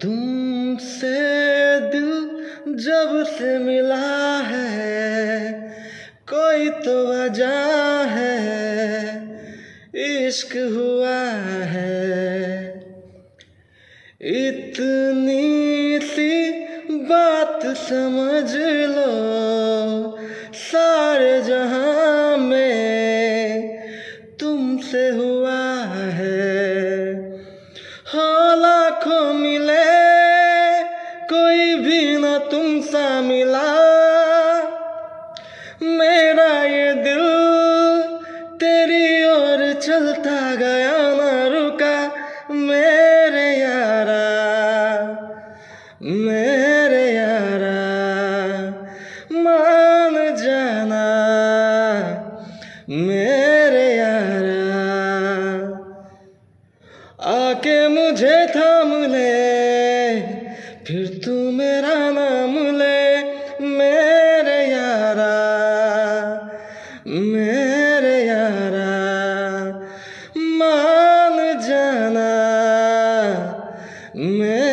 तुमसे दिल जब से मिला है, कोई तो वजह है, इश्क हुआ है। इतनी सी बात समझ लो, सारे जहां में तुमसे हुआ है। हो लाखों मिले, कोई भी ना तुम सा मिला। मेरा ये दिल तेरी ओर चलता गया, ना रुका मेरे यारा, मेरे यारा। मान जाना मेरे यारा, आके मुझे थाम ले, फिर तू मेरा नाम ले। मेरे यारा, मेरे यारा, मान जाना मेरे